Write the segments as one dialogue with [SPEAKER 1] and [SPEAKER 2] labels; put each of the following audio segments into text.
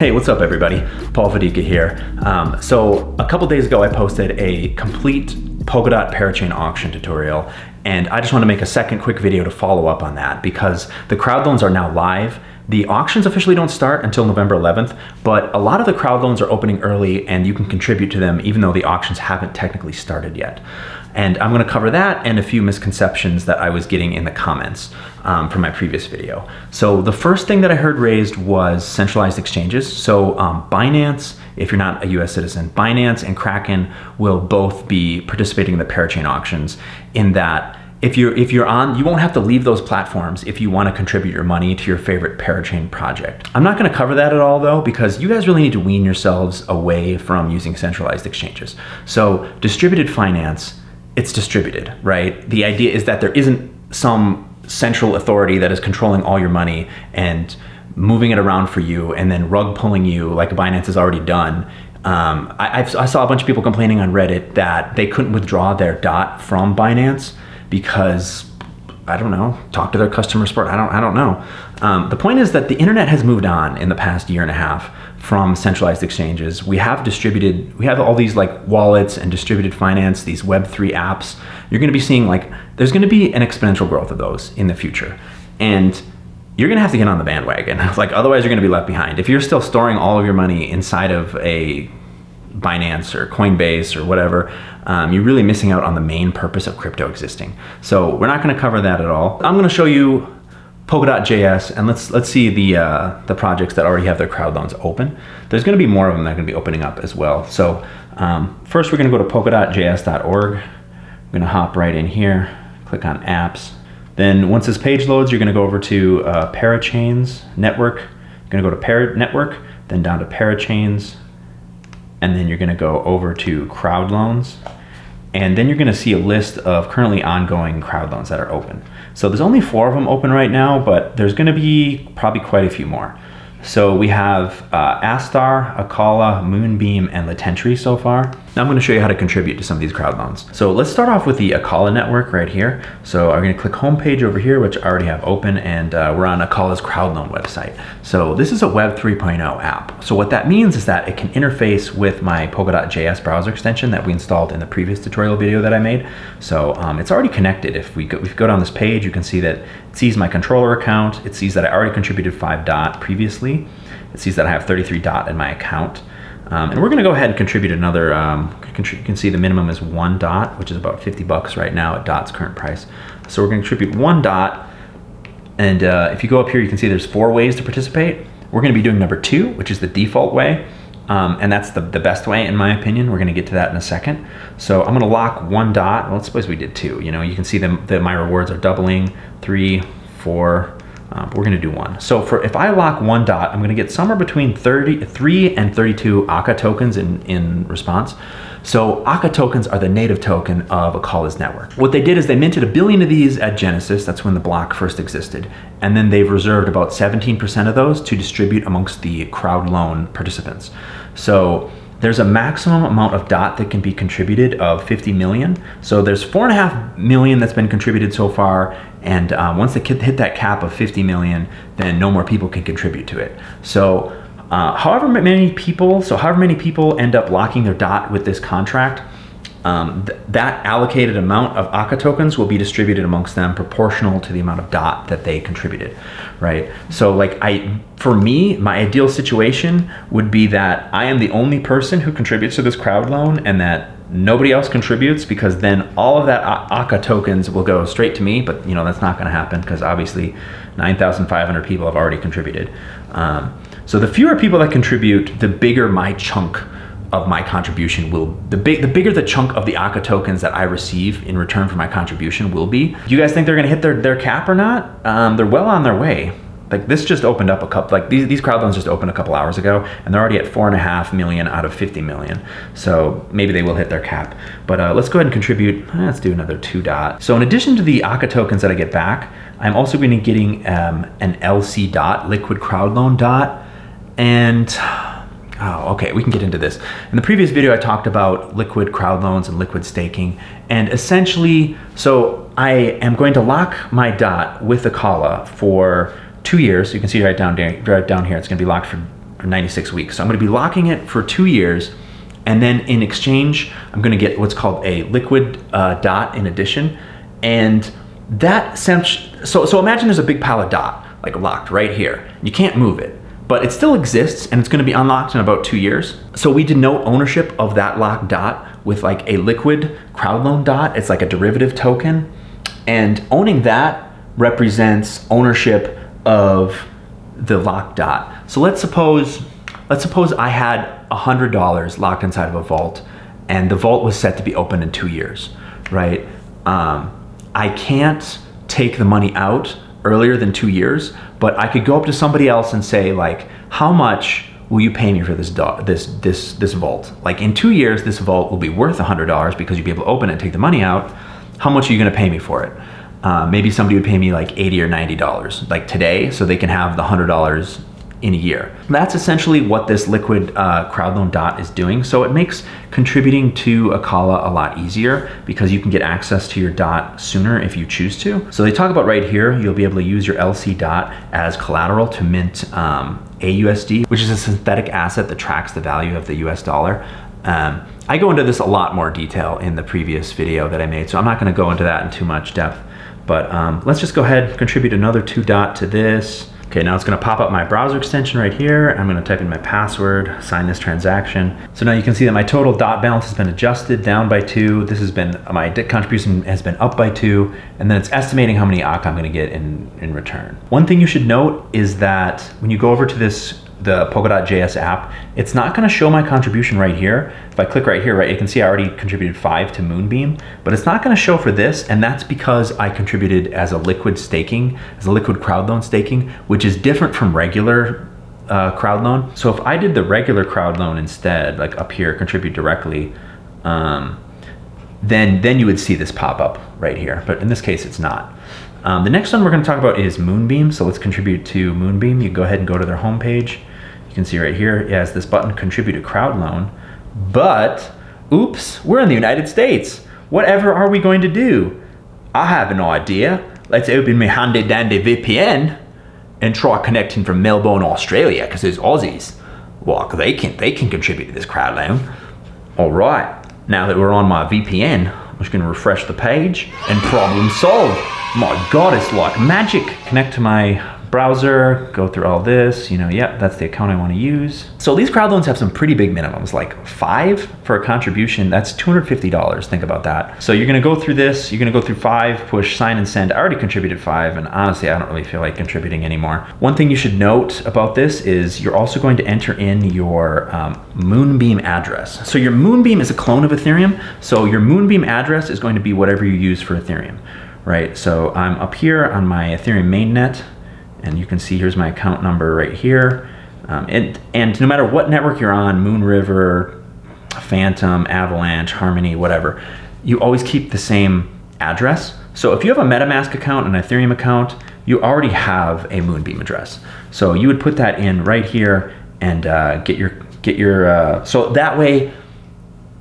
[SPEAKER 1] Hey, what's up everybody? Paul Fadika here. So a couple days ago I posted a complete Polkadot Parachain auction tutorial, and I just want to make a second quick video to follow up on that because the crowd loans are now live. The auctions officially don't start until November 11th, but a lot of the crowd loans are opening early and you can contribute to them even though the auctions haven't technically started yet. And I'm going to cover that and a few misconceptions that I was getting in the comments from my previous video. So the first thing that I heard raised was centralized exchanges. So Binance, if you're not a US citizen, Binance and Kraken will both be participating in the Parachain auctions, in that if you're on, you won't have to leave those platforms if you want to contribute your money to your favorite Parachain project. I'm not going to cover that at all though, because you guys really need to wean yourselves away from using centralized exchanges. So distributed finance, it's distributed, right? The idea is that there isn't some central authority that is controlling all your money and moving it around for you and then rug pulling you like Binance has already done. I saw a bunch of people complaining on Reddit that they couldn't withdraw their DOT from Binance because, I don't know, talk to their customer support, I don't know. The point is that the internet has moved on in the past year and a half from centralized exchanges. We have all these like wallets and distributed finance, these Web3 apps. You're gonna be seeing there's gonna be an exponential growth of those in the future. And you're gonna have to get on the bandwagon. Otherwise you're gonna be left behind. If you're still storing all of your money inside of a Binance or Coinbase or whatever, you're really missing out on the main purpose of crypto existing. So we're not gonna cover that at all. I'm gonna show you Polkadot.js, and let's see the projects that already have their crowd loans open. There's gonna be more of them that are gonna be opening up as well. So first we're gonna go to polkadotjs.org. I'm gonna hop right in here, click on apps. Then once this page loads, you're gonna go over to Parachains Network. You're gonna go to Network, then down to Parachains, and then you're gonna go over to crowd loans. And then you're gonna see a list of currently ongoing crowd loans that are open. So there's only 4 of them open right now, but there's gonna be probably quite a few more. So we have Astar, Acala, Moonbeam, and Litentry so far. Now I'm gonna show you how to contribute to some of these crowd loans. So let's start off with the Acala network right here. So I'm gonna click homepage over here, which I already have open, and we're on Acala's crowd loan website. So this is a Web 3.0 app. So what that means is that it can interface with my Polkadot.js browser extension that we installed in the previous tutorial video that I made. So it's already connected. If we go down this page, you can see that it sees my controller account. It sees that I already contributed 5 DOT previously. It sees that I have 33 DOT in my account. And we're gonna go ahead and contribute another, you can see the minimum is 1 DOT, which is about 50 bucks right now at DOT's current price. So we're gonna contribute 1 DOT. And if you go up here, you can see there's 4 ways to participate. We're gonna be doing number 2, which is the default way. And that's the best way in my opinion. We're gonna get to that in a second. So I'm gonna lock 1 DOT. Well, let's suppose we did 2. You know, you can see that my rewards are doubling, 3, 4, but we're gonna do 1. So if I lock 1 DOT, I'm gonna get somewhere between 3 and 32 Acala tokens in response. So Acala tokens are the native token of Acala's network. What they did is they minted 1 billion of these at Genesis. That's when the block first existed. And then they've reserved about 17% of those to distribute amongst the crowd loan participants. So there's a maximum amount of DOT that can be contributed of 50 million. So there's 4.5 million that's been contributed so far. And once they hit that cap of 50 million, then no more people can contribute to it. So however many people end up locking their DOT with this contract, that allocated amount of Acala tokens will be distributed amongst them proportional to the amount of DOT that they contributed, right? So for me, my ideal situation would be that I am the only person who contributes to this crowd loan and that nobody else contributes, because then all of that Acala tokens will go straight to me, but that's not gonna happen because obviously 9,500 people have already contributed. So the fewer people that contribute, the bigger my chunk of my contribution the bigger the chunk of the Acala tokens that I receive in return for my contribution will be. Do you guys think they're gonna hit their cap or not? They're well on their way. This just opened up these crowd loans just opened a couple hours ago, and they're already at 4.5 million out of 50 million. So maybe they will hit their cap. But let's go ahead and contribute. Let's do another 2 DOT. So in addition to the Acala tokens that I get back, I'm also going to be getting an LC DOT, liquid crowd loan DOT, and oh, okay, we can get into this. In the previous video, I talked about liquid crowd loans and liquid staking. And essentially, so I am going to lock my DOT with Acala for 2 years. You can see right down here, it's gonna be locked for or 96 weeks. So I'm gonna be locking it for 2 years, and then in exchange, I'm gonna get what's called a liquid DOT in addition. And that so imagine there's a big pile of DOT, like locked right here. You can't move it, but it still exists and it's gonna be unlocked in about 2 years. So we denote ownership of that locked DOT with like a liquid crowdloan DOT. It's like a derivative token. And owning that represents ownership of the locked DOT. So let's suppose I had $100 locked inside of a vault, and the vault was set to be open in 2 years, right? I can't take the money out earlier than 2 years, but I could go up to somebody else and say, like, how much will you pay me for this vault? Like, in 2 years, this vault will be worth $100 because you'll be able to open it and take the money out. How much are you gonna pay me for it? Maybe somebody would pay me like $80 or $90, like today, so they can have the $100 in a year. That's essentially what this liquid crowdloan DOT is doing. So it makes contributing to Acala a lot easier because you can get access to your DOT sooner if you choose to. So they talk about right here, you'll be able to use your LC DOT as collateral to mint AUSD, which is a synthetic asset that tracks the value of the US dollar. I go into this a lot more detail in the previous video that I made, so I'm not gonna go into that in too much depth. But let's just go ahead and contribute another 2 DOT to this. Okay, now it's gonna pop up my browser extension right here. I'm gonna type in my password, sign this transaction. So now you can see that my total DOT balance has been adjusted down by 2. This has been, my contribution has been up by 2, and then it's estimating how many Acala I'm gonna get in return. One thing you should note is that when you go over to the Polkadot.js app, it's not gonna show my contribution right here. If I click right here, right, you can see I already contributed 5 to Moonbeam, but it's not gonna show for this, and that's because I contributed as a liquid staking, as a liquid crowdloan staking, which is different from regular crowdloan. So if I did the regular crowdloan instead, like up here, contribute directly, then you would see this pop up right here, but in this case, it's not. The next one we're gonna talk about is Moonbeam. So let's contribute to Moonbeam. You go ahead and go to their homepage. You can see right here, it has this button, contribute to crowdloan, but oops, we're in the United States. Whatever are we going to do? I have an idea. Let's open my handy dandy VPN and try connecting from Melbourne, Australia, because there's Aussies. Well, they can contribute to this crowdloan. All right, now that we're on my VPN, I'm just gonna refresh the page and problem solved. My God, it's like magic. Connect to my browser, go through all this, yep, that's the account I want to use. So these crowdloans have some pretty big minimums, like 5 for a contribution, that's $250, think about that. So you're gonna go through this, you're gonna go through 5, push sign and send. I already contributed 5, and honestly, I don't really feel like contributing anymore. One thing you should note about this is you're also going to enter in your Moonbeam address. So your Moonbeam is a clone of Ethereum, so your Moonbeam address is going to be whatever you use for Ethereum, right? So I'm up here on my Ethereum mainnet, and you can see here's my account number right here. And no matter what network you're on, Moonriver, Phantom, Avalanche, Harmony, whatever, you always keep the same address. So if you have a MetaMask account, an Ethereum account, you already have a Moonbeam address. So you would put that in right here and get your so that way,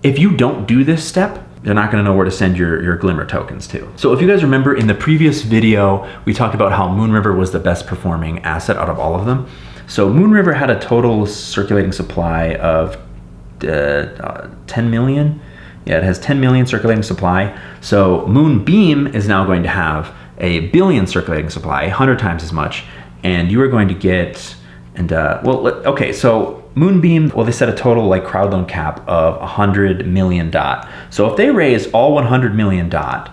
[SPEAKER 1] if you don't do this step, they're not gonna know where to send your Glimmer tokens to. So if you guys remember in the previous video, we talked about how Moonriver was the best performing asset out of all of them. So Moonriver had a total circulating supply of 10 million. Yeah, it has 10 million circulating supply. So Moonbeam is now going to have a billion circulating supply, 100 times as much. And you are going to get, okay, so Moonbeam, well, they set a total like crowdloan cap of 100 million DOT. So if they raise all 100 million DOT,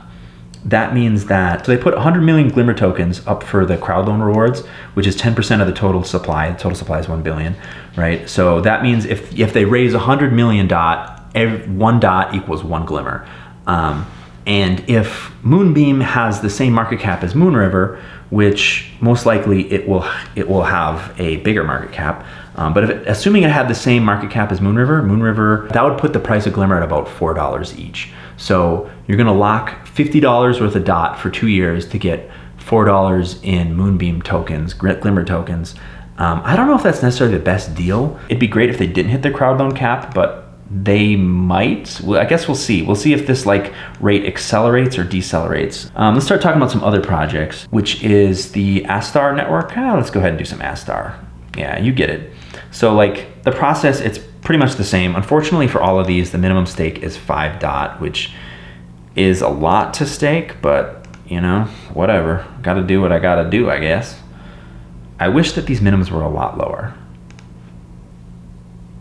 [SPEAKER 1] that means that, so they put 100 million Glimmer tokens up for the crowdloan rewards, which is 10% of the total supply. The total supply is 1 billion, right? So that means if they raise 100 million DOT, one DOT equals 1 Glimmer. And if Moonbeam has the same market cap as Moonriver, which most likely it will have a bigger market cap, but assuming it had the same market cap as Moonriver, that would put the price of Glimmer at about $4 each. So you're gonna lock $50 worth of DOT for 2 years to get $4 in Moonbeam tokens, Glimmer tokens. I don't know if that's necessarily the best deal. It'd be great if they didn't hit the crowdloan cap, but they might. Well, I guess we'll see. We'll see if this like rate accelerates or decelerates. Let's start talking about some other projects, which is the Astar network. Let's go ahead and do some Astar. Yeah, you get it. So like the process, it's pretty much the same. Unfortunately for all of these, the minimum stake is 5 DOT, which is a lot to stake, but you know, whatever. Gotta do what I gotta do, I guess. I wish that these minimums were a lot lower.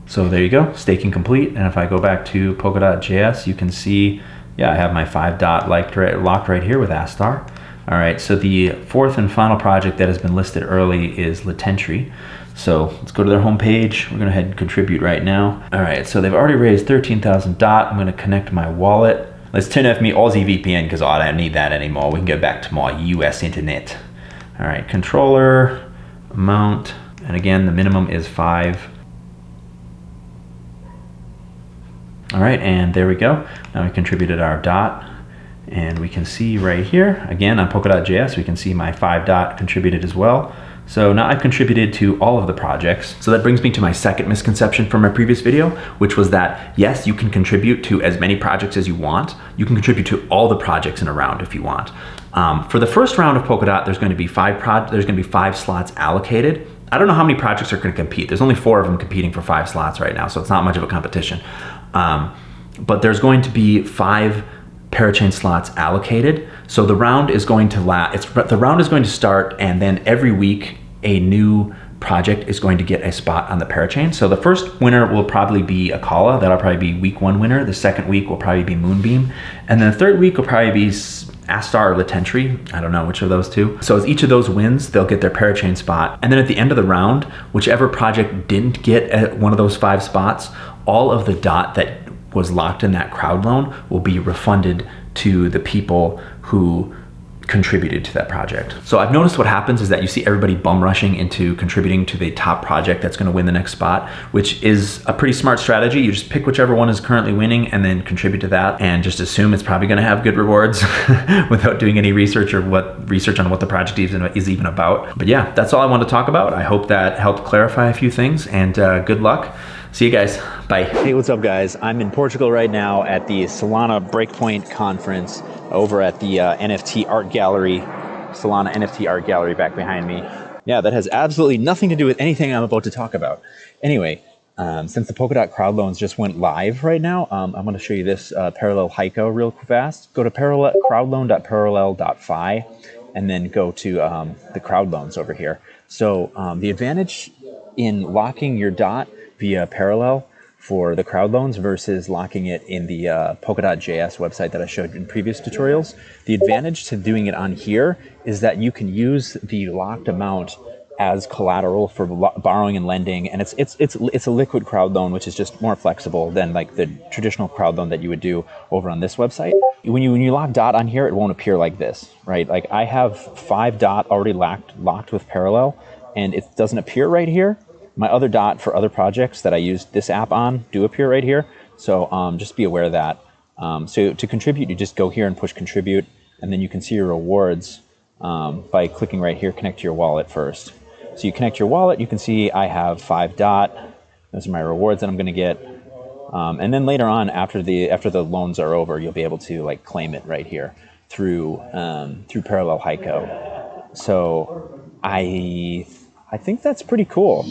[SPEAKER 1] So there you go, staking complete. And if I go back to Polkadot.js, you can see, yeah, I have my 5 DOT locked right here with Astar. All right, so the fourth and final project that has been listed early is Litentry. So let's go to their homepage. We're gonna head and contribute right now. All right, so they've already raised 13,000 DOT. I'm gonna connect my wallet. Let's turn off my Aussie VPN because I don't need that anymore. We can go back to my US internet. All right, controller, amount, and again, the minimum is 5. All right, and there we go. Now we contributed our DOT, and we can see right here, again on Polkadot.js, we can see my 5 DOT contributed as well. So now I've contributed to all of the projects. So that brings me to my second misconception from my previous video, which was that yes, you can contribute to as many projects as you want. You can contribute to all the projects in a round if you want. For the first round of Polkadot, there's going to be 5 slots allocated. I don't know how many projects are going to compete. There's only 4 of them competing for 5 slots right now, so it's not much of a competition. But there's going to be 5 Parachain slots allocated. So the round is going to the round is going to start, and then every week a new project is going to get a spot on the Parachain. So the first winner will probably be Acala. That'll probably be week 1 winner. The second week will probably be Moonbeam. And then the third week will probably be Astar or Litentry. I don't know which of those two. So as each of those wins, they'll get their Parachain spot. And then at the end of the round, whichever project didn't get one of those 5 spots, all of the DOT that was locked in that crowd loan will be refunded to the people who contributed to that project. So I've noticed what happens is that you see everybody bum rushing into contributing to the top project that's going to win the next spot, which is a pretty smart strategy. You just pick whichever one is currently winning and then contribute to that, and just assume it's probably going to have good rewards without doing any research on what the project is even about. But yeah, that's all I want to talk about. I hope that helped clarify a few things, and good luck. See you guys. Bye. Hey, what's up, guys? I'm in Portugal right now at the Solana Breakpoint conference over at the NFT art gallery, Solana NFT art gallery back behind me. Yeah, that has absolutely nothing to do with anything I'm about to talk about. Anyway, since the Polkadot Crowdloans just went live right now, I'm going to show you this parallel Heiko real fast. Go to crowdloan.parallel.fi and then go to the Crowdloans over here. So the advantage in locking your DOT via Parallel for the crowd loans versus locking it in the Polkadot.js website that I showed in previous tutorials. The advantage to doing it on here is that you can use the locked amount as collateral for borrowing and lending, and it's a liquid crowd loan, which is just more flexible than like the traditional crowd loan that you would do over on this website. When you lock DOT on here, it won't appear like this, right? Like I have 5 DOT already locked with Parallel, and it doesn't appear right here. My other DOT for other projects that I use this app on do appear right here. So just be aware of that. So to contribute, you just go here and push contribute, and then you can see your rewards by clicking right here, connect to your wallet first. So you connect your wallet, you can see I have 5 DOT. Those are my rewards that I'm gonna get. And then later on, after the loans are over, you'll be able to like claim it right here through Parallel Heiko. So I think that's pretty cool.